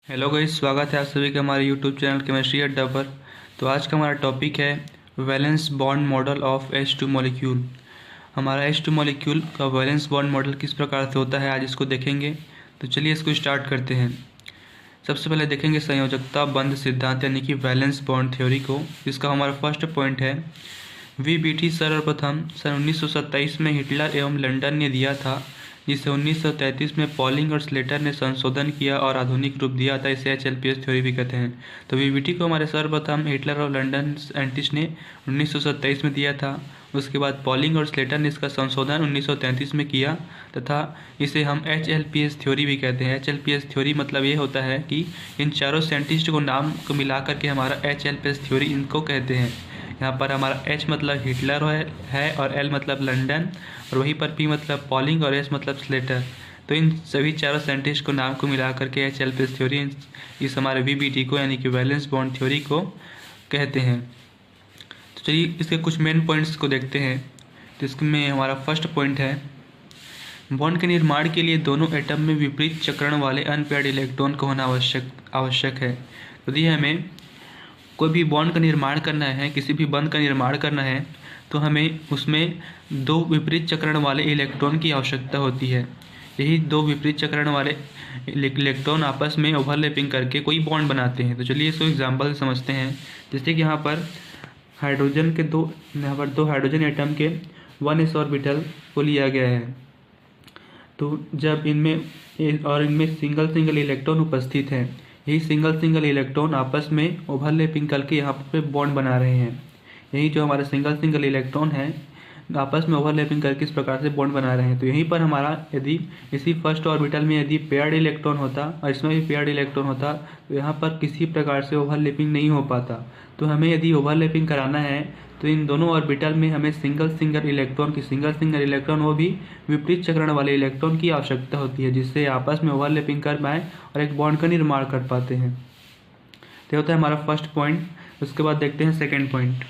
Hello guys, स्वागत है आप सभी का हमारे यूट्यूब चैनल केमिस्ट्री अड्डा पर। तो आज का हमारा टॉपिक है valence bond model of H2 molecule. हमारा H2 मॉलिक्यूल का वैलेंस बॉन्ड मॉडल किस प्रकार से होता है आज इसको देखेंगे। तो चलिए इसको स्टार्ट करते हैं। सबसे पहले देखेंगे संयोजकता बंध सिद्धांत यानी कि वैलेंस बॉन्ड थ्योरी को। इसका हमारा फर्स्ट पॉइंट है VBT सर्वप्रथम सन 1927 में हिटलर एवं लंदन ने दिया था, जिसे 1933 में पॉलिंग और स्लेटर ने संशोधन किया और आधुनिक रूप दिया था। इसे HLPS थ्योरी भी कहते हैं। तो VBT को हमारे सर्वप्रथम हिटलर और लंदन साइंटिस्ट ने 1927 में दिया था। उसके बाद पॉलिंग और स्लेटर ने इसका संशोधन 1933 में किया तथा इसे हम HLPS थ्योरी भी कहते हैं। HLPS थ्योरी मतलब ये होता है कि इन चारों साइंटिस्ट को नाम को मिला करके हमारा HLPS थ्योरी इनको कहते हैं। यहाँ पर हमारा H मतलब हिटलर है और L मतलब लंदन और वहीं पर P मतलब पॉलिंग और S मतलब स्लेटर। तो इन सभी चारों साइंटिस्ट को नाम को मिला करके HLPS थ्योरी इस हमारे VBT को यानी कि वैलेंस बॉन्ड थ्योरी को कहते हैं। तो चलिए इसके कुछ मेन पॉइंट्स को देखते हैं। तो इसमें हमारा फर्स्ट पॉइंट है बॉन्ड के निर्माण के लिए दोनों एटम में विपरीत चक्रण वाले अनपेयर्ड इलेक्ट्रॉन का होना आवश्यक है। यदि हमें कोई भी बॉन्ड का निर्माण करना है, किसी भी बंध का निर्माण करना है, तो हमें उसमें दो विपरीत चक्रण वाले इलेक्ट्रॉन की आवश्यकता होती है। यही दो विपरीत चक्रण वाले इलेक्ट्रॉन आपस में ओवरलैपिंग करके कोई बॉन्ड बनाते हैं। तो चलिए इसको एग्जाम्पल से समझते हैं। जैसे कि यहाँ पर दो हाइड्रोजन एटम के 1s ऑर्बिटल को लिया गया है। तो जब इनमें सिंगल इलेक्ट्रॉन उपस्थित है, यही सिंगल इलेक्ट्रॉन आपस में ओवरलैपिंग करके यहाँ पे बॉन्ड बना रहे हैं। यही जो हमारे सिंगल इलेक्ट्रॉन है आपस में ओवरलैपिंग करके इस प्रकार से बॉन्ड बना रहे हैं। तो यहीं पर हमारा यदि इसी फर्स्ट ऑर्बिटल में यदि पेयर्ड इलेक्ट्रॉन होता और इसमें भी पेयर्ड इलेक्ट्रॉन होता तो यहाँ पर किसी प्रकार से ओवरलैपिंग नहीं हो पाता। तो हमें यदि ओवरलैपिंग कराना है तो इन दोनों ऑर्बिटल में हमें सिंगल इलेक्ट्रॉन वो भी विपरीत चक्रण वाले इलेक्ट्रॉन की आवश्यकता होती है, जिससे आपस में ओवरलैपिंग कर पाएँ और एक बॉन्ड का निर्माण कर पाते हैं। तो होता है हमारा फर्स्ट पॉइंट। उसके बाद देखते हैं सेकेंड पॉइंट।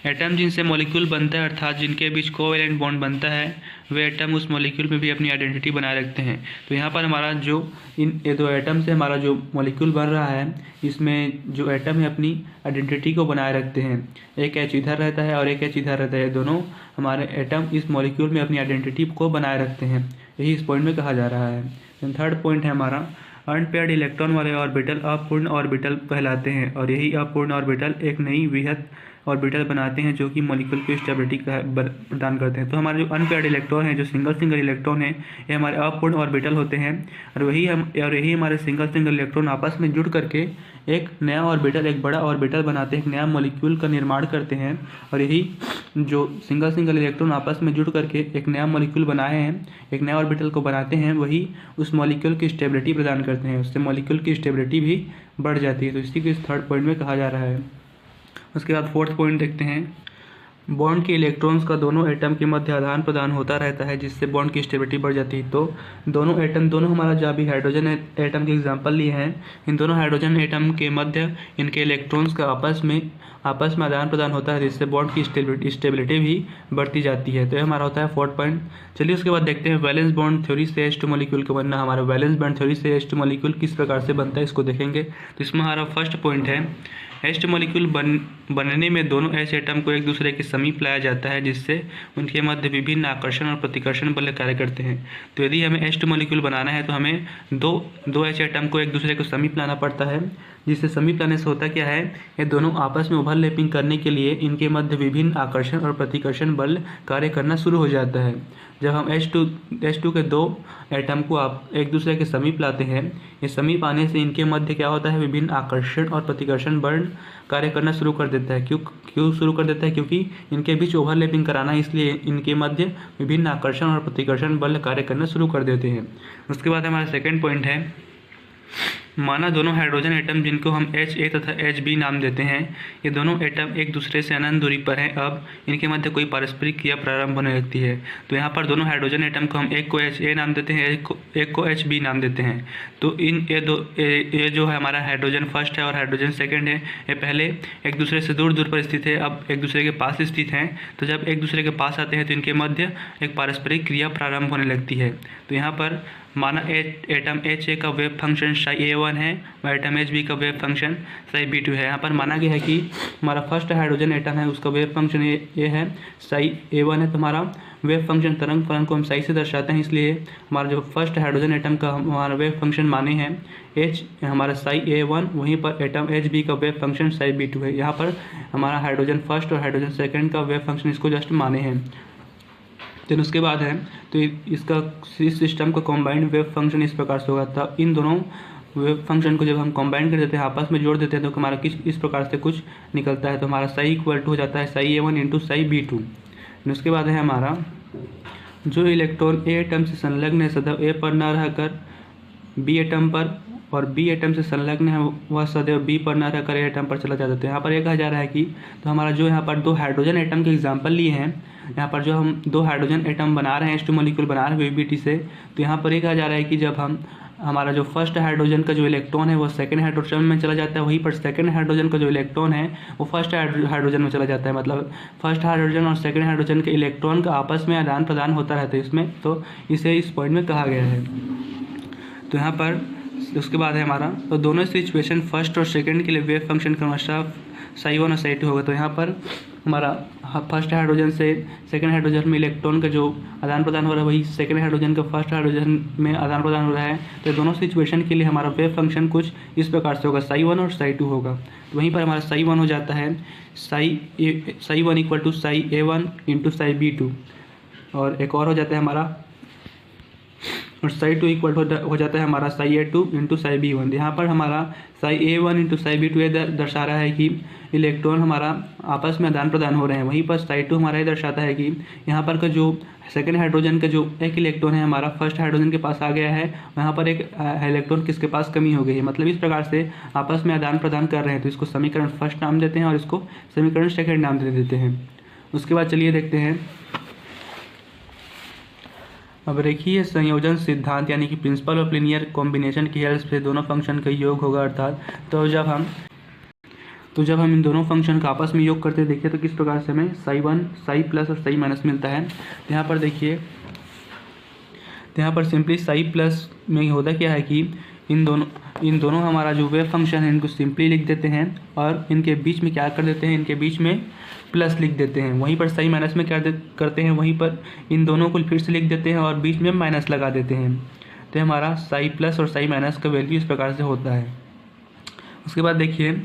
एटम जिनसे मॉलिक्यूल बनता है अर्थात जिनके बीच कोवैलेंट बॉन्ड बनता है, वे एटम उस मॉलिक्यूल में भी अपनी आइडेंटिटी बनाए रखते हैं। तो यहाँ पर हमारा जो ये दो एटम से हमारा जो मॉलिक्यूल बन रहा है, इसमें जो एटम है अपनी आइडेंटिटी को बनाए रखते हैं। एक H इधर रहता है और एक H इधर रहता है। दोनों हमारे एटम इस मॉलिक्यूल में अपनी आइडेंटिटी को बनाए रखते हैं। यही इस पॉइंट में कहा जा रहा है। थर्ड पॉइंट है हमारा अनपेयर्ड इलेक्ट्रॉन वाले ऑर्बिटल अपूर्ण ऑर्बिटल कहलाते हैं और यही अपूर्ण ऑर्बिटल एक नई वृहद ऑर्बिटल बनाते हैं जो कि मॉलिक्यूल को स्टेबिलिटी प्रदान करते हैं। तो हमारे जो अनपेयर्ड इलेक्ट्रॉन है, जो सिंगल इलेक्ट्रॉन है, ये हमारे अपूर्ण ऑर्बिटल होते हैं और यही हमारे सिंगल इलेक्ट्रॉन आपस में जुड़ करके एक नया ऑर्बिटल, एक बड़ा ऑर्बिटल बनाते हैं, एक नया मॉलिक्यूल का निर्माण करते हैं। और यही जो सिंगल इलेक्ट्रॉन आपस में जुड़ करके एक नया मॉलिक्यूल बनाए हैं, एक नया ऑर्बिटल को बनाते हैं, वही उस मॉलिक्यूल की स्टेबिलिटी प्रदान करते हैं। उससे मॉलिक्यूल की स्टेबिलिटी भी बढ़ जाती है। तो इसी को इस थर्ड पॉइंट में कहा जा रहा है। उसके बाद फोर्थ पॉइंट देखते हैं। बॉन्ड के इलेक्ट्रॉन्स का दोनों एटम के मध्य आदान प्रदान होता रहता है, जिससे बॉन्ड की स्टेबिलिटी बढ़ जाती है। तो दोनों हमारा जो अभी हाइड्रोजन एटम के एग्जांपल लिए हैं, इन दोनों हाइड्रोजन एटम के मध्य इनके इलेक्ट्रॉन्स का आपस में आदान प्रदान होता है, जिससे बॉन्ड की स्टेबिलिटी भी बढ़ती जाती है। तो ये हमारा होता है फोर्थ पॉइंट। चलिए उसके बाद देखते हैं वैलेंस बॉन्ड थ्योरी से H2 मॉलिक्यूल का बनना। हमारा वैलेंस बॉन्ड थ्योरी से H2 मॉलिक्यूल किस प्रकार से बनता है इसको देखेंगे। तो इसमें हमारा फर्स्ट पॉइंट है H2 मॉलिक्यूल बनने में दोनों H एटम को एक दूसरे के समीप लाया जाता है, जिससे उनके मध्य विभिन्न आकर्षण और प्रतिकर्षण बल कार्य करते हैं। तो यदि हमें H2 मॉलिक्यूल बनाना है तो हमें दो H एटम को एक दूसरे को समीप लाना पड़ता है, जिससे समीप लाने से होता क्या है, ये दोनों आपस में ओवरलैपिंग करने के लिए इनके मध्य विभिन्न आकर्षण और प्रतिकर्षण बल कार्य करना शुरू हो जाता है। जब हम H2 के दो एटम को आप एक दूसरे के समीप लाते हैं, ये समीप आने से इनके मध्य क्या होता है, विभिन्न आकर्षण और प्रतिकर्षण बल कार्य करना शुरू कर देता है। क्यों शुरू कर देता है? क्योंकि इनके बीच ओवरलैपिंग कराना है, इसलिए इनके मध्य विभिन्न आकर्षण और प्रतिकर्षण बल कार्य करना शुरू कर देते हैं। उसके बाद हमारा सेकेंड पॉइंट है, माना दोनों हाइड्रोजन एटम जिनको हम HA तथा HB नाम देते हैं, ये दोनों एटम एक दूसरे से अनंत दूरी पर हैं। अब इनके मध्य कोई पारस्परिक क्रिया प्रारंभ होने लगती है। तो यहाँ पर दोनों हाइड्रोजन एटम को हम एक को HA नाम देते हैं, एक को HB नाम देते हैं। तो ये जो है हमारा हाइड्रोजन फर्स्ट है और हाइड्रोजन सेकेंड है, ये पहले एक दूसरे से दूर पर स्थित है, अब एक दूसरे के पास स्थित हैं। तो जब एक दूसरे के पास आते हैं तो इनके मध्य एक पारस्परिक क्रिया प्रारंभ होने लगती है। तो यहाँ पर माना एटम H का वेव फंक्शन ψA1 है और एटम Hb का वेव फंक्शन ψB2 है। यहाँ पर माना गया है कि हमारा फर्स्ट हाइड्रोजन एटम है उसका वेव फंक्शन ए है, ψA1 है। तो हमारा वेव फंक्शन तरंग फलन को हम साई से दर्शाते हैं, इसलिए हमारा जो फर्स्ट हाइड्रोजन एटम का हमारा वेव फंक्शन माने हैं H हमारा ψA1, वहीं पर एटम Hb का वेव फंक्शन ψB2 है। यहाँ पर हमारा हाइड्रोजन फर्स्ट और हाइड्रोजन सेकंड का वेव फंक्शन इसको जस्ट माने हैं। देन उसके बाद है तो इसका इस सिस्टम का कॉम्बाइंड वेव फंक्शन इस प्रकार से होगा। तब इन दोनों वेव फंक्शन को जब हम कॉम्बाइन कर देते हैं, आपस में जोड़ देते हैं, तो हमारा इस प्रकार से कुछ निकलता है। तो हमारा साई इक्वल टू हो जाता है ψA1 इंटू ψB2। उसके बाद है हमारा जो इलेक्ट्रॉन ए एटम से संलग्न है सदैव ए पर न रहकर बी एटम पर, और बी एटम से संलग्न है वह सदैव बी पर न रहकर ए एटम पर चला जाता है। तो यहाँ पर ये कहा जा रहा है कि तो हमारा जो यहाँ पर दो हाइड्रोजन एटम के एग्जाम्पल लिए हैं, यहाँ पर जो हम दो हाइड्रोजन एटम बना रहे हैं, H2 मॉलिक्यूल बना रहे हैं VBT से, तो यहाँ पर ये कहा जा रहा है कि जब हमारा जो फर्स्ट हाइड्रोजन का जो इलेक्ट्रॉन है वो सेकंड हाइड्रोजन में चला जाता है, वहीं पर सेकंड हाइड्रोजन का जो इलेक्ट्रॉन है वो फर्स्ट हाइड्रोजन में चला जाता है। मतलब फर्स्ट हाइड्रोजन और सेकंड हाइड्रोजन के इलेक्ट्रॉन का आपस में आदान प्रदान होता रहता है इसमें, तो इसे इस पॉइंट में कहा गया है। तो यहाँ पर उसके बाद है हमारा तो दोनों सिचुएशन फर्स्ट और सेकंड के लिए वेव फंक्शन का क्रमशः ψ1 और ψ2 होगा। तो यहाँ पर हमारा फर्स्ट हाइड्रोजन से सेकंड हाइड्रोजन में इलेक्ट्रॉन का जो आदान प्रदान हो रहा है वही सेकंड हाइड्रोजन का फर्स्ट हाइड्रोजन में आदान प्रदान हो रहा है। तो दोनों सिचुएशन के लिए हमारा वेव फंक्शन कुछ इस प्रकार से होगा, ψ1 और ψ2 होगा। तो वहीं पर हमारा ψ1 हो जाता है ψ1 equal to ψA1 into ψB2, और एक और हो जाता है हमारा और ψ2 इक्वल हो जाता है हमारा ψA2 इंटू ψB1। यहाँ पर हमारा ψA1 इंटू ψB2 ये दर्शा रहा है कि इलेक्ट्रॉन हमारा आपस में आदान प्रदान हो रहे हैं। वहीं पर ψ2 हमारा ये दर्शाता है कि यहाँ पर का जो सेकंड हाइड्रोजन का जो एक इलेक्ट्रॉन है हमारा फर्स्ट हाइड्रोजन के पास आ गया है, यहाँ पर एक इलेक्ट्रॉन किसके पास कमी हो गई है। मतलब इस प्रकार से आपस में आदान प्रदान कर रहे हैं, तो इसको समीकरण फर्स्ट नाम देते हैं और इसको समीकरण सेकेंड नाम दे देते हैं। उसके बाद चलिए देखते हैं अब रेखीय संयोजन सिद्धांत यानी कि प्रिंसिपल ऑफ लीनियर कॉम्बिनेशन की हेल्प से दोनों फंक्शन का योग होगा। अर्थात तो जब हम इन दोनों फंक्शन का आपस में योग करते देखिए तो किस प्रकार से हमें ψ1 ψ प्लस और ψ माइनस मिलता है। तो यहाँ पर देखिए, तो यहाँ पर सिंपली ψ प्लस में होता क्या है कि इन दोनों हमारा जो वेव फंक्शन है इनको सिंपली लिख देते हैं और इनके बीच में क्या कर देते हैं, इनके बीच में प्लस लिख देते हैं। वहीं पर ψ माइनस में क्या करते हैं, वहीं पर इन दोनों को फिर से लिख देते हैं और बीच में माइनस लगा देते हैं। तो हमारा ψ प्लस और ψ माइनस का वैल्यू इस प्रकार से होता है। उसके बाद देखिए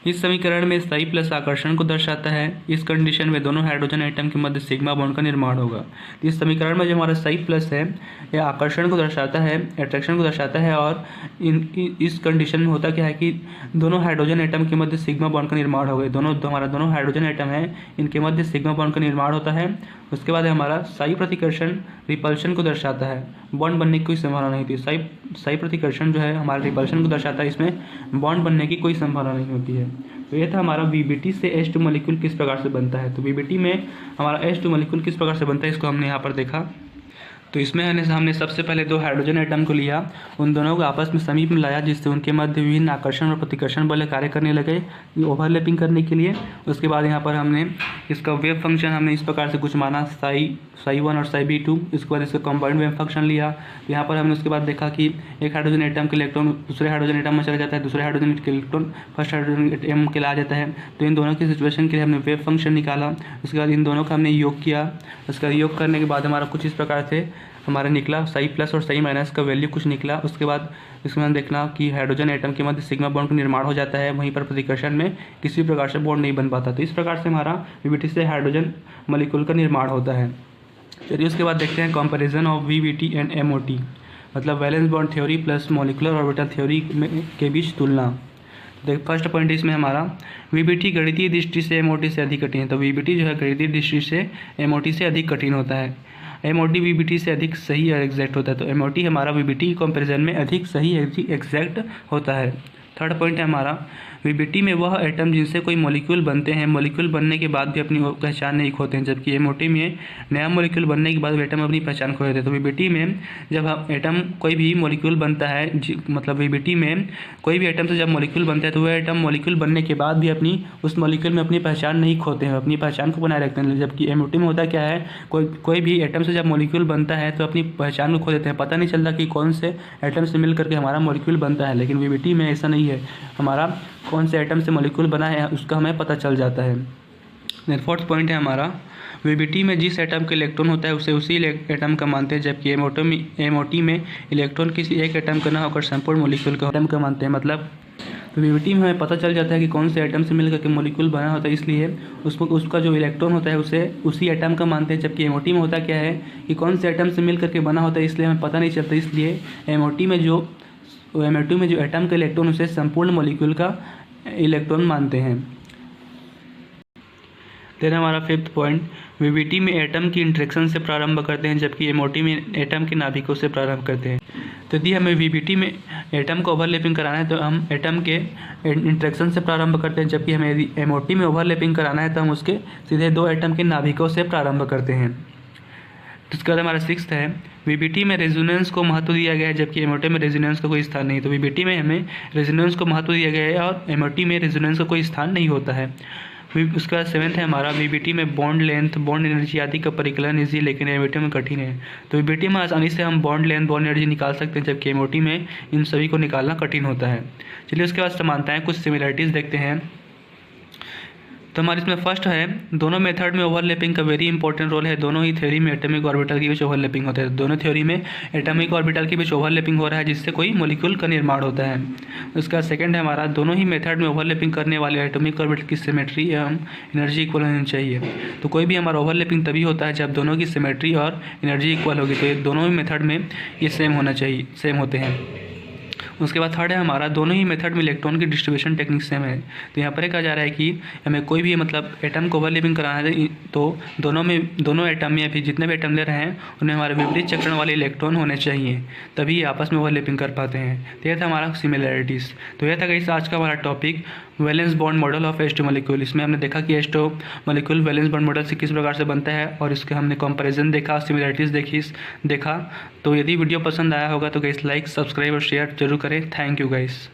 इस समीकरण में ψ प्लस आकर्षण को दर्शाता है। इस कंडीशन में दोनों हाइड्रोजन एटम के मध्य सिग्मा बॉन्ड का निर्माण होगा। इस समीकरण में जो हमारा ψ प्लस है यह आकर्षण को दर्शाता है, अट्रैक्शन को दर्शाता है, और इस कंडीशन में होता क्या है कि दोनों हाइड्रोजन एटम के मध्य सिग्मा बॉन्ड का निर्माण होगा। हमारा दोनों हाइड्रोजन एटम है इनके मध्य सिग्मा बॉन्ड का निर्माण होता है। उसके बाद हमारा ψ प्रतिकर्षण रिपल्शन को दर्शाता है, बॉन्ड बनने की कोई संभावना नहीं थी। ψ प्रतिकर्षण जो है हमारे रिपल्शन को दर्शाता है, इसमें बॉन्ड बनने की कोई संभावना नहीं होती है। तो ये था हमारा VBT से H2 मॉलिक्यूल किस प्रकार से बनता है। तो VBT में हमारा H2 मॉलिक्यूल किस प्रकार से बनता है इसको हमने यहाँ पर देखा। तो इसमें हमने सबसे पहले दो हाइड्रोजन एटम को लिया, उन दोनों को आपस में समीप में लाया जिससे उनके मध्य विभिन्न आकर्षण और प्रतिकर्षण बल कार्य करने लगे ओवरलैपिंग करने के लिए। उसके बाद यहाँ पर हमने इसका वेव फंक्शन हमने इस प्रकार से कुछ माना ψ1 और ψB2। इसके बाद इसका कंबाइंड वेव फंक्शन लिया। यहाँ पर हमने उसके बाद देखा कि एक हाइड्रोजन एटम के इलेक्ट्रॉन दूसरे हाइड्रोजन एटम में चला जाता है, दूसरे हाइड्रोजन के इलेक्ट्रॉन फर्स्ट हाइड्रोजन एटम के ला जाता है। तो इन दोनों की सिचुएशन के लिए हमने वेव फंक्शन निकाला। उसके बाद इन दोनों का हमने योग किया। उसका योग करने के बाद हमारा कुछ इस प्रकार से हमारा निकला ψ प्लस और ψ माइनस का वैल्यू कुछ निकला। उसके बाद इसमें हम देखना कि हाइड्रोजन एटम के मध्य सिग्मा बॉन्ड का निर्माण हो जाता है, वहीं पर प्रतिकर्षण में किसी प्रकार से बॉन्ड नहीं बन पाता। तो इस प्रकार से हमारा VBT से हाइड्रोजन मॉलिक्यूल का निर्माण होता है। चलिए उसके बाद देखते हैं comparison of VBT and MOT, मतलब valence bond theory plus molecular orbital theory के बीच तुलना। देख फर्स्ट पॉइंट इसमें हमारा VBT गणितीय दृष्टि से MOT से अधिक कठिन है। तो VBT जो है गणितीय दृष्टि से MOT से अधिक कठिन होता है। MOT VBT से अधिक सही और एग्जैक्ट होता है। तो MOT हमारा VBT की कंपैरिजन में अधिक सही एग्जैक्ट होता है। थर्ड पॉइंट है हमारा वीबीटी में वह एटम जिनसे कोई मॉलिक्यूल बनते हैं, मॉलिक्यूल बनने के बाद भी अपनी पहचान नहीं खोते हैं, जबकि एमओटी में नया मॉलिक्यूल बनने के बाद एटम अपनी पहचान खो देते हैं। तो वीबीटी में जब हम एटम कोई भी मॉलिक्यूल बनता है, मतलब वीबीटी में कोई भी एटम से जब मॉलिक्यूल बनता है तो वह एटम मॉलिक्यूल बनने के बाद भी अपनी उस मॉलिक्यूल में अपनी पहचान नहीं खोते हैं, अपनी पहचान को बनाए रखते हैं। जबकि एमओटी में होता क्या है, कोई भी एटम से जब मॉलिक्यूल बनता है तो अपनी पहचान को खो देते हैं, पता नहीं चलता कि कौन से एटम से मिल करके हमारा मॉलिक्यूल बनता है। लेकिन वीबीटी में ऐसा नहीं है, हमारा कौन से एटम से मॉलिक्यूल बना है उसका हमें पता चल जाता है। फोर्थ पॉइंट है हमारा वीबीटी में जिस एटम का इलेक्ट्रॉन होता है उसे उसी एटम का मानते हैं, जबकि एमओटी में इलेक्ट्रॉन किसी एक एटम का ना होकर संपूर्ण मॉलिक्यूल का एटम का मानते हैं। मतलब तो वीबीटी में हमें पता चल जाता है कि कौन से एटम से मिलकर के मॉलिक्यूल बना होता है, इसलिए उसका जो इलेक्ट्रॉन होता है उसे उसी एटम का मानते हैं। जबकि एमओटी में होता क्या है कि कौन से एटम से मिल करके बना होता है इसलिए हमें पता नहीं चलता, इसलिए एमओटी में जो एटम का इलेक्ट्रॉन उसे संपूर्ण मॉलिक्यूल का इलेक्ट्रॉन मानते हैं। फिर हमारा फिफ्थ पॉइंट वीबीटी में एटम की इंटरेक्शन से प्रारंभ करते हैं, जबकि एमओटी में एटम के नाभिकों से प्रारंभ करते हैं। तो यदि हमें वीबीटी में एटम को ओवरलैपिंग कराना है तो हम एटम के इंटरेक्शन से प्रारंभ करते हैं, जबकि हमें यदि एमओटी में ओवरलैपिंग कराना है तो हम उसके सीधे दो एटम के नाभिकों से प्रारंभ करते हैं। इसके बाद हमारा सिक्स्थ है वीबीटी में रेजोनेंस को महत्व दिया गया है, जबकि एमओटी में रेजोनेंस का कोई स्थान नहीं। तो वीबीटी में हमें रेजोनेंस को महत्व दिया गया है और एमओटी में रेजोनेंस का कोई स्थान नहीं होता है। उसके बाद सेवेंथ है हमारा वीबीटी में बॉन्ड लेंथ, बॉन्ड एनर्जी आदि का परिकलन इजी, लेकिन एमओटी में कठिन है। तो वीबीटी में आसानी से हम बॉन्ड लेंथ, बॉन्ड एनर्जी निकाल सकते हैं, जबकि एमओटी में इन सभी को निकालना कठिन होता है। चलिए उसके बाद समानताएं, कुछ सिमिलरिटीज़ देखते हैं। तो हमारे इसमें फर्स्ट है दोनों मेथड में ओवरलैपिंग का वेरी इंपॉर्टेंट रोल है। दोनों ही थ्योरी में एटॉमिक ऑर्बिटल के बीच ओवरलैपिंग होता है। दोनों थ्योरी में एटॉमिक ऑर्बिटल के बीच ओवरलैपिंग हो रहा है, जिससे कोई मॉलिक्यूल का निर्माण होता है। उसका सेकंड है हमारा दोनों ही मेथड में ओवरलैपिंग करने वाले एटॉमिक ऑर्बिटल की सिमेट्री एवं एनर्जी इक्वल होनी चाहिए। तो कोई भी हमारा ओवरलैपिंग तभी होता है जब दोनों की सिमेट्री और एनर्जी इक्वल होगी। तो ये दोनों ही मेथड में ये सेम होना चाहिए, सेम होते हैं। उसके बाद थर्ड है हमारा दोनों ही मेथड में इलेक्ट्रॉन की डिस्ट्रीब्यूशन टेक्निक सेम है। तो यहाँ पर कहा जा रहा है कि हमें कोई भी मतलब एटम को ओवरलैपिंग कराना है तो दोनों एटम में या फिर जितने भी एटम ले रहे हैं उनमें हमारे विपरीत चक्रण वाले इलेक्ट्रॉन होने चाहिए, तभी ये आपस में ओवरलैपिंग कर पाते हैं। तो यह था हमारा सिमिलरिटीज़। तो यह था गाइस आज का हमारा topic valence bond model of H2 molecule. इसमें हमने देखा कि H2 molecule valence bond model से किस प्रकार से बनता है और इसके हमने कंपैरिजन देखा, सिमिलरिटीज़ देखा। तो यदि वीडियो पसंद आया होगा तो गाइस लाइक, सब्सक्राइब और शेयर जरूर करें। Thank you guys.